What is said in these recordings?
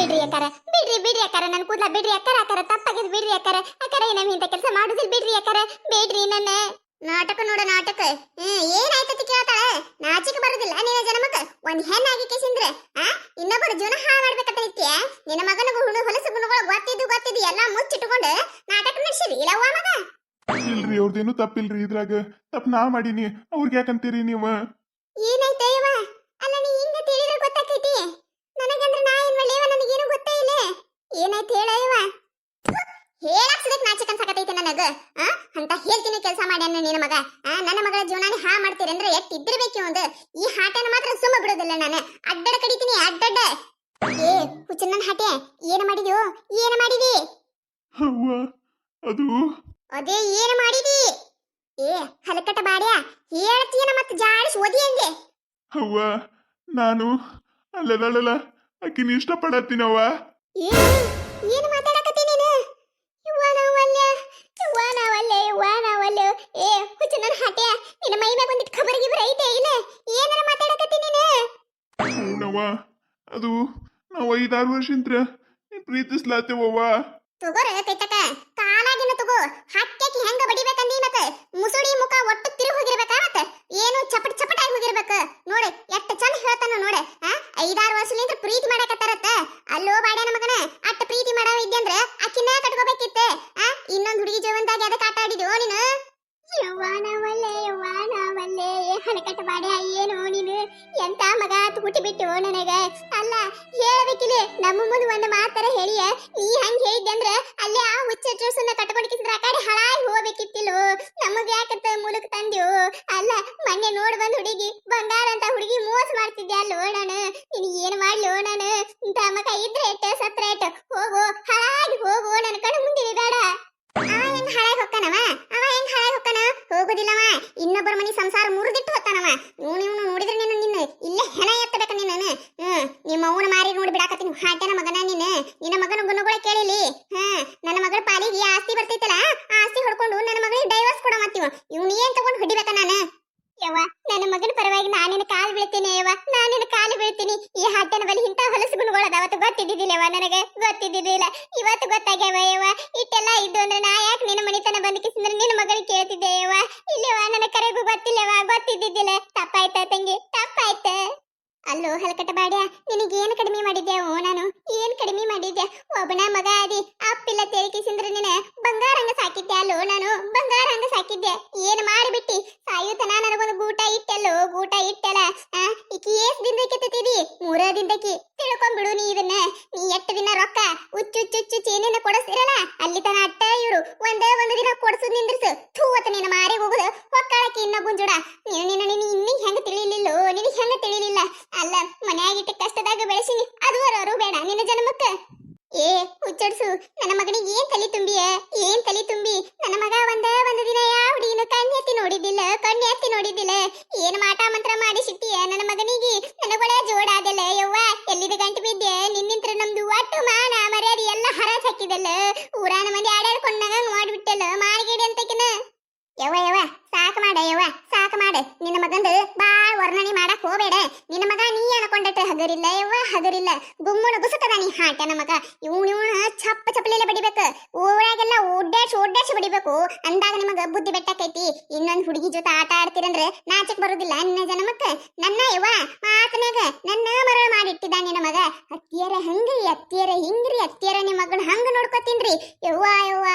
ಬಿಡ್ರಿ ಅಕ್ಕಾರ, ಬಿಡ್ರಿ ಅಕ್ಕಾರ, ನನ್ ಕೂದ್ಲ ಬಿಡ್ರಿ ಅಕ್ಕಾರ ತಪ್ಪಾಗಿದೆ ಬಿಡ್ರಿ ಅಕ್ಕಾರ ಏನಮ್ಮ ಇಂತ ಕೆಲಸ ಮಾಡುದಿಲ್ಲ ಬಿಡ್ರಿ ಅಕ್ಕಾರ, ಬೇಡ್ರಿ ನನ್ನ. ನಾಟಕ ನೋಡ ನಾಟಕ. ಏನಾಯ್ತತಿ ಕೇಳ್ತಾಳ, ನಾಚಿಕೆ ಬರುದಿಲ್ಲ ನಿನ್ನ ಜನ್ಮಕ್ಕ. ಒಂದ್ ಹೆಣ್ಣಾಗಿ ಕೇಸಿಂದ್ರೆ ಇನ್ನೊಬ್ಬರ ಜೀವನ ಹಾಳು ಮಾಡ್ಬೇಕಂತ ನಿತ್ಯ. ನಿನ್ನ ಮಗನಿಗೂ ಹೊಲಸು ಗುಣಗಳು ಗೊತ್ತಿದ್ದು ಎಲ್ಲಾ ಮುಚ್ಚಿಟ್ಟುಕೊಂಡು ನಾಟಕ ನಡೆಸಿರಿ ಇಲ್ಲವ್ವ ಮಗ. ಇಲ್ರಿ, ಅವ್ರದೇನು ತಪ್ಪಿಲ್ರಿ, ಇದ್ರಾಗ ತಪ್ಪು ನಾ ಮಾಡೀನಿ, ಅವ್ರಿಗೆ ಯಾಕಂತೀರಿ ನೀವು? ಏನಾಯ್ತ ಯವ್ವ? ಅಲ್ಲ ನೀ ಹಿಂಗ ತಿಳಿದ್ರೆ ಗೊತ್ತಾಕೈತಿ ನನಗಂದ್ರೆ ನಾ ಏನ್ ಮಾಡ್ಲೇವ, ನನಗೇನು ಗೊತ್ತೇ ಇಲ್ಲ. ಏನಾಯ್ತು ಹೇಳಯ್ಯವ? ಹೇಳಕ್ ಸದಕ್ ನಾಚಿಕೆ ಅನ್ಸಕತೈತಿ ನನಗ. ಅಂತ ಹೇಳ್ತೀನಿ ಕೆಲಸ ಮಾಡ್ಯಾನ ನಿನ್ನ ಮಗ. ನನ್ನ ಮಗಳ ಜೀವನಾನೇ ಹಾ ಮಾಡ್ತೀರಿ ಅಂದ್ರೆ ಎಷ್ಟ್ ಇದ್ದಿರ್ಬೇಕು ಒಂದು. ಈ ಹಾಟನ ಮಾತ್ರ ಸುಮ್ಮ ಬಿಡೋದಿಲ್ಲ ನಾನು, ಅಡ್ಡಡ ಕಡಿತೀನಿ ಅಡ್ಡಡ್ಡ. ಏ ಹುಚ್ಚಣ್ಣನ ಹಾಟೆ, ಏನು ಮಾಡಿದ್ಯೋ? ಏನು ಮಾಡಿದಿ? ಅವ್ವ, ಅದು ಅದೇ ಏನು ಮಾಡಿದಿ? ಏ ಹಲಕಟ್ಟ ಬಾಡ್ಯಾ, ಹೇಳ್ತೀನ ಮತ್ತೆ ಜಾಡಿಸಿ ಓದಿ ಹಂಗೆ. ಅವ್ವ, ನಾನು ಅಲ್ಲಲ್ಲ ಆಕಿನ ಇಷ್ಟಪಡತ್ತೀನವ್ವ. ಏನು ಮಾತಾಡಕತ್ತಿ ನೀನು? ನಾವಲ್ಲೆ. ಏ ಹುಚ್ಚ ನನ್ನ ಹಾಟೆ, ನಿನ್ನ ಮೈ ಮ್ಯಾಗ ಒಂದಿಟ್ಟು ಖಬರ್ ಗಿಬರ್ ಐತೆ ಇಲ್ಲ? ಏನಾರ ಮಾತಾಡಕತ್ತಿ ನೀನು? ಹೂನವ್ವ, ಅದು ನಾವು 5-6 ವರ್ಷದಿಂದ ಪ್ರೀತಿಸ್ಲಾತೇವವ್ವ. ತಗೋರ ಕೈತಕ, ಕಾಲಾಗಿನ ತಗೋ. ಹಕ್ಕಿ ಹೆಂಗ ಬಡಿಬೇಕಂದಿ ಮತ್ತ ಮುಸುಡಿ ಮುಖ ಒಟ್ಟು ತಿರುಗಿ ಹೋಗಿರ್ಬೇಕ, ಮತ್ತ ಏನು ಚಪಟ್ ಆಗಿ ಹೋಗಿರ್ಬೇಕ. ನೋಡು ಎಷ್ಟು ಚಂದ ಹೇಳ್ತಾನ ನೋಡು. 5-6 ವರ್ಷಲಿಂದ ಪ್ರೀತಿ ಮಾಡಕತ್ತಾರತ್ತ. ಅಲ್ಲೋ ಬಾಡ್ಯಾನ ಮಗನ, ಅಟ್ಟ ಪ್ರೀತಿ ಮಾಡವ ಇದ್ದಂದ್ರ ಅಕ್ಕಿನ ಕಟ್ಕೋಬೇಕಿತ್ತ. ಇನ್ನೊಂದು ಹುಡುಗಿ ಜೀವನದಾಗ ಅದಕ್ಕೆ ಆಟ ಆಡಿದ್ಯೋ ನೀನು? ಯವ್ವಾನವಲ್ಲೇ ಹಣಕಟ್ಟ ಬಾಡ್ಯ, ಏನು ನೀನು ಎಂತ ಮಗ ತುಟಿ ಬಿಟ್ಟು ನನಗ. ಅಲ್ಲ ಹೇಳ್ಬೇಕಿಲ್ಲ, ನಮ್ಮ ಮುಂದೆ ಒಂದು ಮಾತರ ಹೇಳಿಯ. ನೀ ಹಂಗ ಹೇಳಿದ್ದೆ ಅಂದ್ರ ಅಲ್ಲೇ ಆ ಹುಚ್ಚ ಡ್ರೆಸ್ಸನ್ನ ಕಟ್ಕೊಂಡಿಕ್ಕಿದ್ರ ಆ ಕಡೆ ಹಾಳಾಗಿ ಹೋಗ್ಬೇಕಿತ್ತಿಲ್ಲೋ. ನಮಗ್ ಯಾಕಂತ ಮೂಲಕ ತಂದ್ಯೋ? ಅಲ್ಲ ಮೊನ್ನೆ ನೋಡ್ ಬಂದ್ ಹುಡುಗಿ ಬಂಗಾರ ಅಂತ ಹುಡುಗಿ ಮೋಸ ಮಾಡ್ತಿದ್ದೆ ಅಲ್ಲೋ ನಾನು. ನಿನ್ ಏನ್ ಮಾಡ್ಲೋ ನಾನು? ಇಂತ ಮಗ ಇದ್ರೆ ಎಟ್ಟ ಸತ್ರ ಎಟ್ಟ. ಹೋಗೋ ಹಾಳಾಗಿ ಹೋಗೋ, ನನ್ನ ಕಣ ಮುಂದೆ ಬೇಡ. ಅವ ಹೆಂಗ್ ಹಾಳಾಗಿ ಹೋಗ್ತಾನವ? ಹೋಗುದಿಲ್ಲವ. ಇನ್ನೊಬ್ಬರ ಮನಿ ಸಂಸಾರ ಮುರಿದಿಟ್ಟು ಹೋಗ್ತಾನವ. ಇವನು ನೋಡಿದ್ರೆ ನಿನ್ನ ಇಲ್ಲೇ ಹೆಣ ಎತ್ತಬೇಕ ನಿನ್ನ. ನಿಮ್ಮ ಅವನ ಮಾರಿ ನೋಡಿ ಬಿಡಾಕತ್ತೀನಿ ಹಾಟನ ಮಗನ ನೀನು. ನಿನ್ನ ಮಗನ ಗುಣಗಳ ಕೇಳಿಲಿ. ನನ್ನ ಮಗಳ ಪಾಲಿಗೆ ಆಸ್ತಿ ಬರ್ತೈತಲ್ಲ, ಆ ಆಸ್ತಿ ಹೊಡ್ಕೊಂಡು ನನ್ನ ಮಗಳಿಗೆ ಡೈವರ್ಸ್ ಕೊಡ ಮತ್ತೀವ. ಇವ್ನು ಏನ್ ತಗೊಂಡು ಹೊಡಿಬೇಕ ನಾನು? ಯವ್ವ, ನನ್ನ ಮಗನ ಪರವಾಗಿ ನಾನಿನ ಕಾಲು ಬೀಳ್ತೀನಿ. ಯವ್ವ, ನಾನಿನ ಕಾಲು ಬೀಳ್ತೀನಿ. ಈ ಹಾಟನ ಬಲಿ ಇಂಥ ಹೊಲಸು ಗುಣಗಳು ಅದಾವತ್ತು ಗೊತ್ತಿದ್ದಿದ್ದಿಲ್ಲವ ನನಗೆ, ಗೊತ್ತಿದ್ದಿದ್ದಿಲ್ಲ. ಇವತ್ತು ಗೊತ್ತಾಗ್ಯಾವ ಯವ್ವ. ಇಟ್ಟೆಲ್ಲ ಇದ್ದು ಅಂದ್ರೆ ನಾ ಯಾಕೆ ನಿನ್ನ ಮನಿತನ ಬಂದಕಿಸಿದ್ರೆ ನಿನ್ನ ಮಗಳಿಗೆ ಕೇಳ್ತಿದ್ದೆ ಯವ್ವ. ಇಲ್ಲವ ನನ್ನ ಕರೆಗೂ ಗೊತ್ತಿಲ್ಲವ, ಗೊತ್ತಿದ್ದಿದ್ದಿಲ್ಲ. ತಪ್ಪಾಯ್ತ ತಂಗಿ, ತಪ್ಪಾಯ್ತ. ಅಲ್ಲೋ ಹಲಕಟ್ಟ ಬಾಡ್ಯ, ನಿನಗೇನು ಕಡಿಮೆ ಮಾಡಿದ್ಯಾವೋ ನಾನು? ಏನ್ ಕಡಿಮೆ ಮಾಡಿದ್ಯಾ? ಒಬ್ಬನ ಮಗ ಅದಿ, ಅಪ್ಪಿಲ್ಲ ತೇಳಿಕಿಸಿಂದ್ರೆ ನೀನು ಬಂಗಾರಂಗ ಸಾಕಿದ್ದೆ ಅಲ್ಲೋ ನಾನು, ಬಂಗಾರಂಗ ಸಾಕಿದ್ದೆ. ಏನ್ ಮಾಡಿಬಿಟ್ಟಿ? ಸಾಯುತನ ನನಗೊಂದು ಗೂಟ ಇಟ್ಟಲ್ಲೋ, ಗೂಟ ಇಟ್ಟಲ್ಲ. ಈಕಿ ಏಸ್ ದಿನಕ್ಕೆ ತಿದ್ದಿ? 3 ದಿನಕ್ಕೆ ತಿಳ್ಕೊಂಡ್ಬಿಡು ನೀ ಇದನ್ನ. ನೀ 8 ದಿನ ರೊಕ್ಕ ಹುಚ್ಚುಚ್ಚುಚ್ಚು ಚೇನಿನ ಕೊಡಿಸ್ತಿರಲ್ಲ, ಅಲ್ಲಿ ತನ ಅಟ್ಟ ಇವರು ಒಂದೇ ಒಂದು ದಿನ ಕೊಡ್ಸು ನಿಂದ್ರಿಸು. ಥೂವತ್ತ ನಿನ್ನ ಮಾರಿ ಹೋಗುದು ಹೊಕ್ಕಾಳಕ್ಕೆ ಇನ್ನೊಬ್ಬನ ಜೋಡ. ನೀನು ಇನ್ನೂ ಹೆಂಗ ತಿಳಿಲಿಲ್ಲೋ? ನಿನಗೆ ಹೆಂಗ ತಿಳಿಲಿಲ್ಲ? ಅಲ್ಲ ಮನೆಯಾಗಿಟ್ಟು ಕಷ್ಟದಾಗ ಬೆಳೆಸಿನಿ, ಅದು ಅರು ಬೇಡ ನಿನ್ನ ಜನ್ಮಕ್ಕ. ಏ ಹುಚ್ಚಡ್ಸು, ನನ್ನ ಮಗನಿಗೆ ಏನ್ ತಲೆ ತುಂಬಿಯ? ಏನ್ ತಲೆ ತುಂಬಿ? ನನ್ನ ಮಗ ಒಂದು ದಿನ ಯಾವ ಹುಡುಗಿನ ಕಣ್ಣೆತ್ತಿ ನೋಡಿದ್ದಿಲ್ಲ. ಏನ್ ಮಾಟ ಮಂತ್ರ ಮಾಡಿ ಸಿಟ್ಟಿಯ ನನ್ನ ಮಗನಿಗೆ? ನನಗೊಳ ಜೋಡಾದಲ್ಲ ಯವ್ವ. ಎಲ್ಲಿದ ಗಂಟು ಬಿದ್ದೆ? ನಿನ್ನಿಂತ್ರ ನಮ್ದು ಒಟ್ಟು ಮಾನ ಮರ್ಯಾದೆ ಎಲ್ಲ ಹರಾಜ್ ಹಾಕಿದಲ್ಲ. ಊರಾನ ಮಂದಿ ಆಡಾಡ್ಕೊಂಡಾಗ ಮಾಡ್ಬಿಟ್ಟಲ್ಲ ಮಾರಿಗೇಡಿ ಅಂತಕಿನ. ಯವ್ವ ಸಾಕು ಮಾಡ ಯವ್ವ, ಸಾಕು ಮಾಡ. ನಿನ್ನ ಮಗಂದು ಬಾಳ್ ವರ್ಣನೆ ಮಾಡಕ್ ಹೋಗ್ಬೇಡ. ನಿನ್ನ ಮಗ ನೀ ಅನ್ಕೊಂಡಟ ಹಗರಿಲ್ಲ ಯವ್ವ, ಹಗರಿಲ್ಲ. ಗುಮ್ಮುಣ ಗುಸಕದ ನೀ ಹಾಟನ ಮಗ. ಇವನು ಚಪ್ಪಲೆಲ್ಲ ಬಡಿಬೇಕು, ಊರಾಗೆಲ್ಲ ಓಡ್ಡಾಡ್ಸಿ ಬಡಿಬೇಕು. ಅಂದಾಗ ನಿಮಗ ಬುದ್ಧಿ ಬೆಟ್ಟಕೈತಿ. ಇನ್ನೊಂದ್ ಹುಡುಗಿ ಜೊತೆ ಆಟ ಆಡ್ತೀರಂದ್ರೆ ನಾಚಕ್ ಬರುದಿಲ್ಲ ನಿನ್ನ ಜನ್ಮಕ್ಕ. ನನ್ನ ಯವ್ವ ಮಾತನಾಗ ನನ್ನ ಮರಳ ಮಾಡಿಟ್ಟಿದ್ದ ನಿನ್ನ ಮಗ. ಅತ್ತಿಯರ ಹಂಗ್ರಿ, ಅತ್ತಿಯರ ಹಿಂಗ್ರಿ, ಅತ್ತಿಯರ ನಿಮ್ಮ ಮಗನ ಹಂಗ ನೋಡ್ಕೊತೀನ್ರಿ. ಯವ್ವ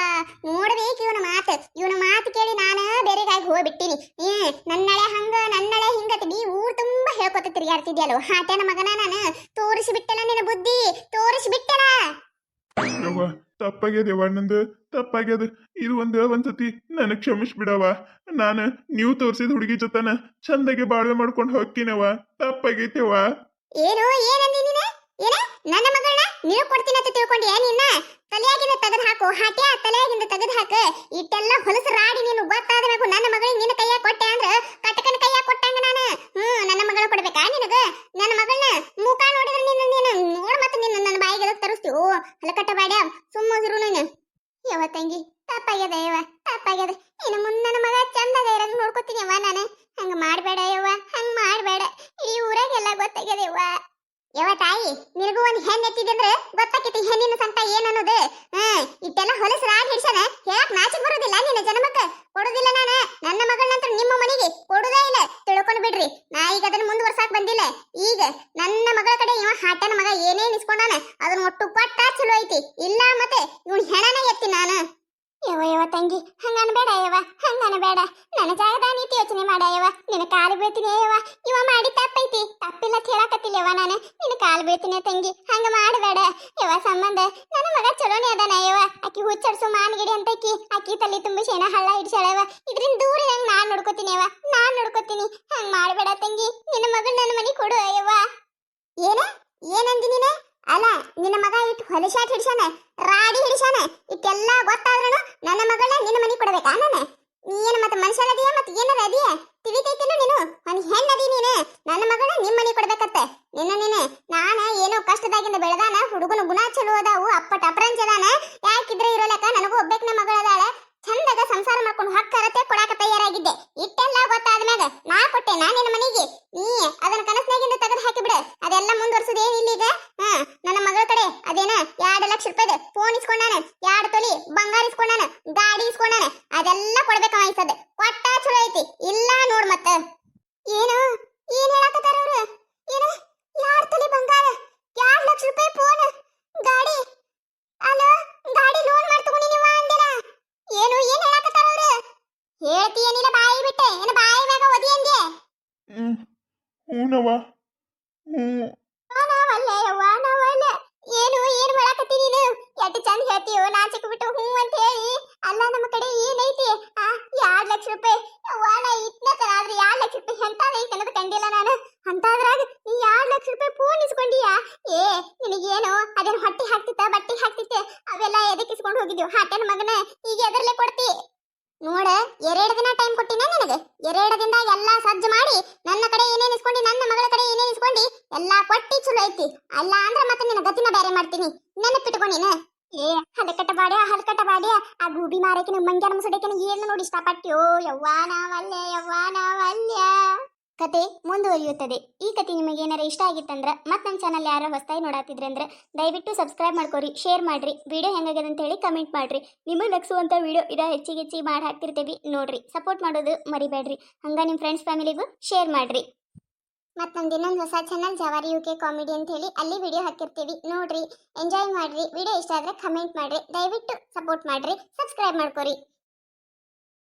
ನೋಡ್ಬೇಕು ಇವನ ಮಾತು ಕೇಳಿ ನಾನು ಬೇರೆಗಾಗಿ ಹೋಗ್ಬಿಟ್ಟಿನಿ. ನನ್ನಳೆ ಹಿಂಗತಿ ನೀ ಊರ್ ತುಂಬಾ ಹೇಳ್ಕೊತ ತಿರುಗಾಡ್ತಿದ್ಯಲ್ಲೋ ಹಾಟನ ಮಗನ. ನಾನು ತೋರಿಸಿಬಿಟ್ಟಲ್ಲ ನಿನ್ನ ಬುದ್ಧಿ, ತೋರಿಸಿಬಿಟ್ಟಲ್ಲ. ಯವ್ವ, ತಪ್ಪಾಗ್ಯದವ್ವ, ನಂದು ತಪ್ಪಾಗ್ಯದ. ಇದು ಒಂದ್ಸತಿ ನನಗ್ ಕ್ಷಮಿಸ್ಬಿಡವ. ನಾನು ನೀವು ತೋರಿಸಿದ ಹುಡುಗಿ ಜೊತೆನ ಚಂದಾಗೆ ಬಾಳ್ವೆ ಮಾಡ್ಕೊಂಡು ಹೋಗ್ತೀನವ್ವ. ತಪ್ಪಾಗೈತೆವ್ವ. ಏನಂದಿ ನೀನ? ನನ್ನ ಮಗಳನ್ನ ನೀವು ಕೊಡ್ತೀನಿ ಅಂತ ತಿಳ್ಕೊಂಡಿ? ನಿನ್ನ ತಲೆಯಾಗಿಂದ ತೆಗೆದು ಹಾಕು ಹಾಟ್ಯಾ, ತಲೆಯಾಗಿಂದ ತೆಗೆದು ಹಾಕು. ಇಟ್ಟೆಲ್ಲ ಹೊಲಸು ರಾಡಿ ನೀನು ಗೊತ್ತಾಗಬೇಕು. ನನ್ನ ಮಗಳಿಗೆ ನಿನ್ನ ಕೈಯಾಗ ಕೊಟ್ಟೆ ಅಂದ್ರ ಕಟಕನ ಕೈಯಾಗ ಕೊಟ್ಟಂಗ ನಾನು. ನನ್ನ ಮಗಳ ಕೊಡ್ಬೇಕಾ ನಿನಗ? ನನ್ನ ಮಗಳನ್ನ ಮುಖ ನೋಡಿದ್ರೆ ನೀನು ನೋಡ್ ಮತ್ತೆ ನಿನ್ನ ನನ್ನ ಬಾಯಿಗೆ ತರಿಸ್ತೀವಿ. ಹಲಕಟ್ಟ ಬಾಡ್ಯ, ಸುಮ್ಮನಿರು ನೀನು. ಯವ್ವ ತಂಗಿ, ತಪ್ಪಾಗ್ಯದ ಯವ್ವ, ತಪ್ಪಾಗ್ಯದ. ಇನ್ನು ಮುಂದೆ ನನ್ನ ಮಗ ಚಂದಾಗ ಇರಂಗ್ ನೋಡ್ಕೊತೀನಿ ಯವ್ವ ನಾನು. ಹಂಗ ಮಾಡ್ಬೇಡ ಯವ್ವ, ಹಂಗ ಮಾಡ್ಬೇಡ. ಈ ಊರಾಗೆಲ್ಲ ಗೊತ್ತಾಗ್ಯದ ಯವ್ವ. ಯವ್ವ ತಾಯಿ, ನಿನಗೂ ಒಂದ್ ಹೆಣ್ಣು ಎತ್ತಿದ್ರೆ ಗೊತ್ತಾಕೈತಿ ಹೆಣ್ಣಿನ ಸಂಕಟ ಏನ್ ಅನ್ನೋದು. ಇಟ್ಟೆಲ್ಲ ಹೊಲಸು ರಾಡ್ ಹಿಡ್ಸನ ಹೇಳಕ್ ನಾಚಿಕ್ ಬರೋದಿಲ್ಲ ನಿನ್ನ ಜನ್ಮಕ್ಕ. ಕೊಡುದಿಲ್ಲ ನಾನು ನನ್ನ ಮಗಳನ್ನಂತ್ರ ನಿಮ್ಮ ಮನೆಗೆ ಕೊಡುದೇ ಇಲ್ಲ, ತಿಳ್ಕೊಂಡ್ ಬಿಡ್ರಿ. ನಾ ಈಗ ಅದನ್ನ ಮುಂದುವರ್ಸಾಕ್ ಬಂದಿಲ್ಲ. ಈಗ ನನ್ನ ಮಗಳ ಕಡೆ ಇವ ಹಾಟನ ಮಗ ಏನೇನ್ ಇಸ್ಕೊಂಡಾನ ಅದನ್ನ ಒಟ್ಟು ಕೊಟ್ಟ ಚಲೋ ಐತಿ, ಇಲ್ಲ ಮತ್ತೆ ಇವ್ನ ಹೆಣನ ಎತ್ತಿ ನಾನು. ಯವ ತಂಗಿ ಹಂಗನ್ಬೇಡ ಯವ, ಹಂಗನ್ಬೇಡ. ನನ್ನ ಜಾಗದ ನೀತಿ ಯೋಚನೆ ಮಾಡ ಯವ. ನಿನ್ನ ಕಾಲು ಬೀಳ್ತೀನಿ ಯವ. ಇವ ಮಾಡಿ ತಪ್ಪೈತಿ, ತಪ್ಪಿಲ್ಲ ಅಂತ ಹೇಳಕತ್ತಿಲ್ಲ ಯವ. ನಾನು ನಿನ್ನ ಕಾಲು ಬೀಳ್ತೀನಿ ತಂಗಿ, ಹಂಗ ಮಾಡಬೇಡ ಯವ. ಸಂಬಂಧ ನನ್ನ ಮಗ ಚಲೋನೇ ಅದಾನ ಯವ. ಆಕಿ ಹುಚ್ಚಡ್ಸು ಮಾನ್ಗಿಡಿ ಅಂತ ಆಕಿ ತಲೆ ತುಂಬಿ ಶೇನ ಹಳ್ಳ ಹಿಡ್ಸಾಳವ. ಇದ್ರಿಂದ ದೂರ ಹೆಂಗ್ ನಾನ್ ನೋಡ್ಕೋತೀನಿ ಯವ, ನಾನ್ ನೋಡ್ಕೋತೀನಿ. ಹಂಗ ಮಾಡಬೇಡ ತಂಗಿ, ನಿನ್ನ ಮಗ ನನ್ನ ಮನೆ ಕೊಡು ಯವ. ಏನಂದಿ ನೀನ? ಅಲ್ಲ ನಿನ್ನ ಮಗ ಇಟ್ಟು ಹೊಲಸಾಟ್ ಹಿಡ್ಸಾನ, ರಾಡಿ ಹಿಡ್ಸಾನ, ಇಟ್ಟೆಲ್ಲ ಗೊತ್ತಾದ್ರೂ ನನ್ನ ಮಗಳನ್ನ ನಿನ್ನ ಮನೆ ಕೊಡ್ಬೇಕಾ? ನಾನು ನೀನು ಮತ್ತೆ ಮನುಷ್ಯರದಿಯ ಮತ್ತೆ ಏನಾರ ಅದಿಯ? ತಿಳಿತೈತಿಲ್ಲ ನೀನು? ಒಂದು ಹೆಣ್ಣದಿ ನೀನು. ನನ್ನ ಮಗಳನ್ನ ನಿಮ್ಮ ಮನೆ ಕೊಡ್ಬೇಕತ್ತ ನೀನು. ನಾನ ಏನೋ ಕಷ್ಟದಾಗಿಂದ ಬೆಳೆದಾನ, ಹುಡುಗನ ಗುಣ ಚಲೋ ಅದಾವು, ಅಪ್ಪಟ ಅಪರಂಜ ಅದಾನ. ಯಾಕಿದ್ರೆ ಇರೋಲಕ್ಕ ನನಗೂ ಒಬ್ಬಕ್ನ ಮಗಳದಾಳ. ಚಂದಾಗ ಸಂಸಾರ ಮಾಡ್ಕೊಂಡು ಹಕ್ಕರತೆ ಕೊಡಾಕ ತಯಾರಾಗಿದ್ದೆ. ಇಟ್ಟೆಲ್ಲ ಗೊತ್ತಾದ್ಮ್ಯಾಗ ನಾ ಕೊಟ್ಟೆ ನಿನ್ನ ಮನೆಗೆ. ನೀ ಅದನ್ನ ಕನಸ್ನಾಗಿಂದ ತೆಗೆದು ಹಾಕಿಬಿಡ. ಅದೆಲ್ಲ ಮುಂದುವರ್ಸೋದು ಏನಿಲ್ಲ ಈಗ. ನನ್ನ ಮಗಳ ಕಡೆ ಅದೇನ 2 ಲಕ್ಷ ರೂಪಾಯಿದ ಫೋನ್ ಇಸ್ಕೊಂಡಾನ, 2 ತೊಲಿ ಬಂಗಾರ ಇಸ್ಕೊಂಡಾನ, ಗಾಡಿ ಇಸ್ಕೊಂಡಾನ. ಅದೆಲ್ಲ ಕೊಡ್ಬೇಕ ವಹಿಸದ. ಕೊಟ್ಟ ಚಲೋ ಐತಿ, ಇಲ್ಲ ನೋಡ್ ಮತ್ತ. ಏನು ಏನ್ ಹೇಳಕತ್ತಾರ ಅವ್ರು? ಏನು 2 ತೊಲಿ ಬಂಗಾರ, 2 ಲಕ್ಷ ರೂಪಾಯಿ ಫೋನ್, ಗಾಡಿ? ಅಲ್ಲ ಗಾಡಿ ಲೋನ್ ಮಾಡಿ ತಗೊಂಡಿನಿವ ಅಂದಿರ? ಏನು ಏನ್ ಹೇಳಕತ್ತಾರ ಅವ್ರು? ಹೇಳ್ತಿ ಏನಿಲ್ಲ ಬಾಯಿ ಬಿಟ್ಟೆ, ಏನು ಬಾಯಿ ಮ್ಯಾಗ ಒದಿ ಅಂದೆ? ಹೂನವ್ವ, ಹ್ಞೂ. ನಾವಲ್ಲೇ ಯವ್ವ, ನಾವಲ್ಲ. ಏನು ಮಾಡಕತ್ತಿ ನೀನು? ಎಷ್ಟು ಚಂದ ಹೇಳ್ತೀಯೋ, ನಾಚಿಕ್ ಬಿಟ್ಟು ಹ್ಞೂ ಅಂತ ಹೇಳಿ. ಅಲ್ಲ ನಮ್ಮ ಕಡೆ ಏನೈತಿ? 2 ಲಕ್ಷ ರೂಪಾಯಿ ಯವ್ವ. ನಾ ಇಟ್ನತನ ಆದ್ರೆ 2 ಲಕ್ಷ ರೂಪಾಯಿ ಎಂತಾದೈತಿ ಅನ್ನೋದು ಕಂಡಿಲ್ಲ ನಾನು. ಅಂತಾದ್ರಾಗ ನೀ 2 ಲಕ್ಷ ರೂಪಾಯಿ ಫೋನ್ ಇಸ್ಕೊಂಡಿಯಾ? ನಿನಗೇನು ಅದೇನು ಹೊಟ್ಟಿ ಹಾಕ್ತಿತ್ತ, ಬಟ್ಟಿ ಹಾಕ್ತಿತ್ತೆ, ಅವೆಲ್ಲ ಎದಕ್ಕೆ ಇಸ್ಕೊಂಡು ಹೋಗಿದ್ಯೋ ಹಾಟನ ಮಗನ? ಈಗ ಎದರ್ಲೆ ಕೊಡ್ತಿ ನೋಡ. 2 ದಿನ ಟೈಮ್ ಕೊಟ್ಟಿನ ನನಗೆ. 2 ದಿನದಾಗ ಎಲ್ಲಾ ಸಜ್ಜು ಮಾಡಿ ನನ್ನ ಕಡೆ ಏನೇನ್ ಇಸ್ಕೊಂಡಿ, ನನ್ನ ಮಗಳ ಕಡೆ ಏನೇನ್ ಇಸ್ಕೊಂಡಿ ಎಲ್ಲಾ ಕೊಟ್ಟಿ ಚಲೋ ಐತಿ. ಅಲ್ಲ ಅಂದ್ರೆ ಮತ್ತೆ ನಿನ್ನ ಗತಿನ ಬೇರೆ ಮಾಡ್ತೀನಿ, ನೆನಪಿಟ್ಕೊ ನೀನು. ಹಲಕಟ ಬಾಡ್ಯ ಆ ಗೂಬಿ ಮಾರಕಿನ ಮಂಗ್ಯಾನ ಮುಸುಡಕಿನ ಏನು ನೋಡಿ ಇಷ್ಟಪಟ್ಟ್ಯೋ ಯವ್ವ. ನಾವಲ್ಯ. ಕತೆ ಮುಂದುವರಿಯುತ್ತದೆ. ಈ ಕತೆ ನಿಮಗೆ ಏನಾರ ಇಷ್ಟ ಆಗಿತ್ತಂದ್ರೆ ಮತ್ತೆ ನಮ್ಮ ಚಾನಲ್ ಯಾರೋ ಹೊಸದಾಗಿ ನೋಡಾತಿದ್ರೆ ಅಂದ್ರೆ ದಯವಿಟ್ಟು ಸಬ್ಸ್ಕ್ರೈಬ್ ಮಾಡ್ಕೊರಿ, ಶೇರ್ ಮಾಡ್ರಿ, ವಿಡಿಯೋ ಹೆಂಗಾಗ್ಯದ ಅಂತ ಹೇಳಿ ಕಮೆಂಟ್ ಮಾಡ್ರಿ. ನಿಮಗೆ ನಗಿಸುವಂಥ ವಿಡಿಯೋ ಹೆಚ್ಚಿಗೆ ಮಾಡಿ ಹಾಕ್ತಿರ್ತೀವಿ ನೋಡ್ರಿ. ಸಪೋರ್ಟ್ ಮಾಡೋದು ಮರಿಬೇಡ್ರಿ. ಹಂಗ ನಿಮ್ಮ ಫ್ರೆಂಡ್ಸ್ ಫ್ಯಾಮಿಲಿಗೂ ಶೇರ್ ಮಾಡ್ರಿ. ಮತ್ತು ನಮ್ದು ಇನ್ನೊಂದು ಹೊಸ ಚಾನಲ್ ಜವಾರಿ UK ಕಾಮಿಡಿ ಅಂತ ಹೇಳಿ, ಅಲ್ಲಿ ವಿಡಿಯೋ ಹಾಕಿರ್ತೀವಿ ನೋಡ್ರಿ, ಎಂಜಾಯ್ ಮಾಡ್ರಿ. ವಿಡಿಯೋ ಇಷ್ಟ ಆದರೆ ಕಮೆಂಟ್ ಮಾಡ್ರಿ, ದಯವಿಟ್ಟು ಸಪೋರ್ಟ್ ಮಾಡ್ರಿ, ಸಬ್ಸ್ಕ್ರೈಬ್ ಮಾಡ್ಕೊರಿ.